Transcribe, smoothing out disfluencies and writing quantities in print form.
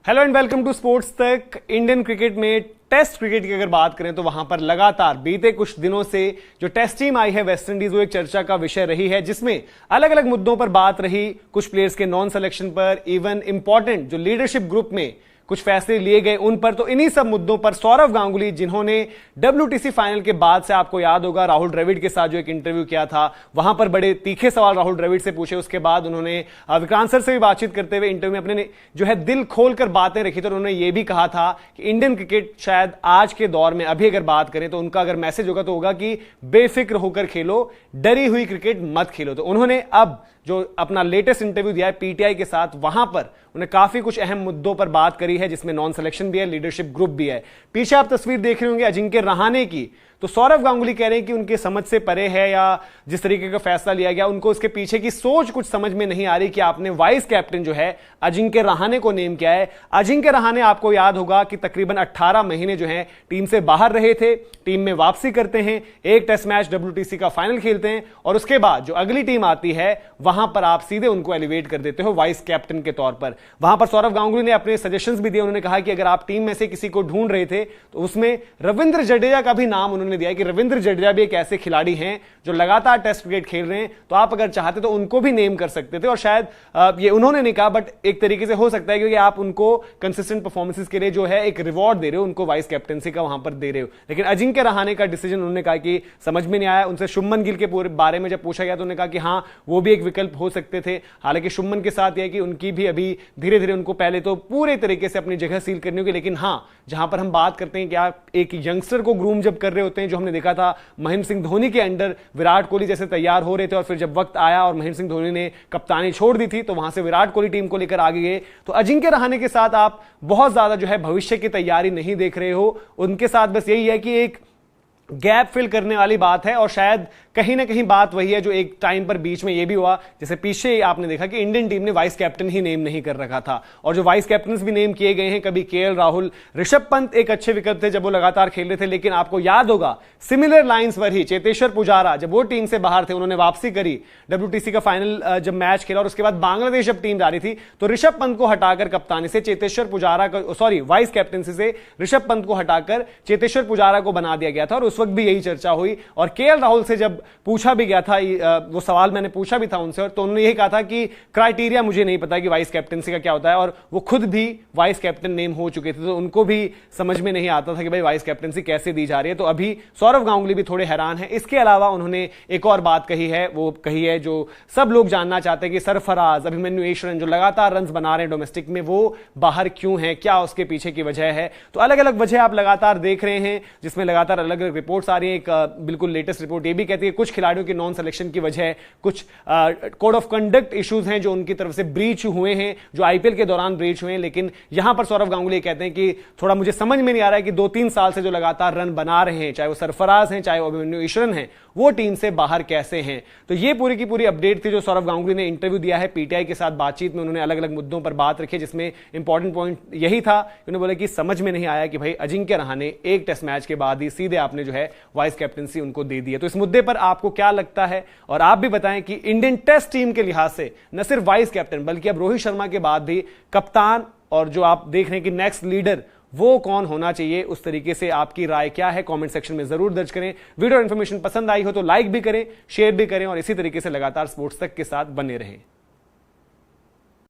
Hello and welcome to sports Tak. Indian cricket में test cricket की अगर बात करें तो वहां पर लगातार बीते कुछ दिनों से जो टेस्ट टीम आई है वेस्ट इंडीज, वो एक चर्चा का विषय रही है, जिसमें अलग अलग मुद्दों पर बात रही। कुछ प्लेयर्स के नॉन सिलेक्शन पर, इवन इंपॉर्टेंट जो लीडरशिप ग्रुप में कुछ फैसले लिए गए उन पर। तो इन्हीं सब मुद्दों पर सौरव गांगुली, जिन्होंने WTC फाइनल के बाद से, आपको याद होगा, राहुल द्रविड़ के साथ जो एक इंटरव्यू किया था, वहां पर बड़े तीखे सवाल राहुल द्रविड़ से पूछे। उसके बाद उन्होंने विक्रांत सर से भी बातचीत करते हुए इंटरव्यू में अपने जो है दिल खोलकर बातें रखी। तो उन्होंने ये भी कहा था कि इंडियन क्रिकेट शायद आज के दौर में अभी अगर बात करें तो उनका अगर मैसेज होगा तो होगा कि बेफिक्र होकर खेलो, डरी हुई क्रिकेट मत खेलो। तो उन्होंने अब जो अपना लेटेस्ट इंटरव्यू दिया है PTI के साथ, वहां पर उन्हें काफी कुछ अहम मुद्दों पर बात करी है, जिसमें नॉन सिलेक्शन भी है, लीडरशिप ग्रुप भी है। पीछे आप तस्वीर देख रहे होंगे अजिंक्य रहाणे की। तो सौरव गांगुली कह रहे हैं कि उनके समझ से परे है, या जिस तरीके का फैसला लिया गया उनको उसके पीछे की सोच कुछ समझ में नहीं आ रही कि आपने वाइस कैप्टन जो है अजिंक्य रहाणे को नेम किया है। अजिंक्य रहाणे, आपको याद होगा कि तकरीबन 18 महीने जो है टीम से बाहर रहे थे, टीम में वापसी करते हैं, एक टेस्ट मैच WTC का फाइनल खेलते हैं, और उसके बाद जो अगली टीम आती है वहां पर आप सीधे उनको एलिवेट कर देते हो वाइस कैप्टन के तौर पर। वहां पर सौरव गांगुली ने अपने सजेशंस भी दिए। उन्होंने कहा कि अगर आप टीम में से किसी को ढूंढ रहे थे तो उसमें रविंद्र जडेजा का भी नाम उन्होंने दिया कि रविंद्र जडेजा भी एक ऐसे खिलाड़ी हैं जो लगातार टेस्ट क्रिकेट खेल रहे हैं, तो आप अगर चाहते तो उनको भी नेम कर सकते थे। और शायद ये उन्होंने नहीं कहा, बट एक तरीके से हो सकता है क्योंकि आप उनको कंसिस्टेंट परफॉर्मेंसेस के लिए जो है एक रिवॉर्ड दे रहे हो, उनको वाइस कैप्टनसी का वहां पर दे रहे हो। लेकिन अजिंक्य रहाणे का डिसीजन उन्होंने कहा कि समझ में नहीं आया। उनसे शुभमन गिल के पूरे बारे में जब पूछा गया तो उन्होंने कहा कि हाँ, वो भी एक विकल्प हो सकते थे। हालांकि शुभमन के साथ यह है कि उनकी भी अभी धीरे धीरे उनको पहले तो पूरे तरीके से अपनी जगह सील करनी होगी। लेकिन हाँ, जहां पर हम बात करते हैं कि आप एक यंगस्टर को ग्रूम जब कर रहे होते हैं, जो हमने देखा था महेंद्र सिंह धोनी के अंडर विराट कोहली जैसे तैयार हो रहे थे, और फिर जब वक्त आया और महेंद्र सिंह धोनी ने कप्तानी छोड़ दी थी तो वहां से विराट कोहली टीम को लेकर आगे गए। तो अजिंक्य रहाणे के साथ आप बहुत ज्यादा जो है भविष्य की तैयारी नहीं देख रहे हो। उनके साथ बस यही है कि एक गैप फिल करने वाली बात है, और शायद कहीं ना कहीं बात वही है जो एक टाइम पर बीच में यह भी हुआ, जैसे पीछे आपने देखा कि इंडियन टीम ने वाइस कैप्टन ही नेम नहीं कर रखा था, और जो वाइस कैप्टन भी नेम किए गए हैं, कभी KL राहुल, ऋषभ पंत एक अच्छे विकल्प थे जब वो लगातार खेल रहे थे। लेकिन आपको याद होगा सिमिलर लाइंस पर ही चेतेश्वर पुजारा, जब वो टीम से बाहर थे, उन्होंने वापसी करी, WTC का फाइनल जब मैच खेला और उसके बाद बांग्लादेश जब टीम जा रही थी, तो ऋषभ पंत को हटाकर कप्तानी से चेतेश्वर पुजारा का, सॉरी, वाइस कैप्टनसी से ऋषभ पंत को हटाकर चेतेश्वर पुजारा को बना दिया गया था, और उस वक्त भी यही चर्चा हुई। और KL राहुल से जब पूछा भी गया था, वो सवाल मैंने पूछा भी था उनसे, और तो उन्होंने यही कहा था कि क्राइटेरिया मुझे नहीं पता कि वाइस कैप्टनसी का क्या होता है, और वो खुद भी वाइस कैप्टन नेम हो चुके थे, तो उनको भी समझ में नहीं आता था कि भाई वाइस कैप्टनसी कैसे दी जा रही है। तो अभी सौरव गांगुली भी थोड़े हैरान है। इसके अलावा उन्होंने एक और बात कही है, वो कही है जो सब लोग जानना चाहते हैं कि सरफराज, अभिमन्यु ईश्वरन जो लगातार रन बना रहे हैं डोमेस्टिक में, वो बाहर क्यों है, क्या उसके पीछे की वजह है। तो अलग अलग वजह आप लगातार देख रहे हैं, जिसमें लगातार अलग अलग रिपोर्ट्स आ रही है। एक बिल्कुल लेटेस्ट रिपोर्ट ये भी कहती है कुछ खिलाड़ियों की नॉन सिलेक्शन की वजह कुछ कोड ऑफ कंडक्ट इश्यूज हैं जो उनकी तरफ से ब्रीच हुए हैं, जो IPL के दौरान ब्रीच हुए हैं। लेकिन यहां पर सौरव गांगुली कहते हैं कि थोड़ा मुझे समझ में नहीं आ रहा है कि 2-3 साल से जो लगातार रन बना रहे हैं, चाहे वो सरफराज हैं, चाहे वो अभिमन्यु ईश्वरन हैं, वो टीम से बाहर कैसे हैं। तो ये पूरी की पूरी अपडेट थी जो सौरव गांगुली ने इंटरव्यू दिया है PTI के साथ बातचीत में। उन्होंने अलग अलग मुद्दों पर बात रखी, जिसमें इंपॉर्टेंट पॉइंट यही था, उन्होंने बोला कि समझ में नहीं आया कि भाई अजिंक्य रहाणे एक टेस्ट मैच के बाद ही सीधे आपने जो है वाइस कैप्टनसी उनको दे दी है। तो इस मुद्दे पर आपको क्या लगता है, और आप भी बताएं कि इंडियन टेस्ट टीम के लिहाज से न सिर्फ वाइस कैप्टन बल्कि अब रोहित शर्मा के बाद भी कप्तान, और जो आप देख रहे हैं कि नेक्स्ट लीडर वो कौन होना चाहिए, उस तरीके से आपकी राय क्या है, कमेंट सेक्शन में जरूर दर्ज करें। वीडियो और इन्फॉर्मेशन पसंद आई हो तो लाइक भी करें, शेयर भी करें, और इसी तरीके से लगातार स्पोर्ट्स तक के साथ बने रहें।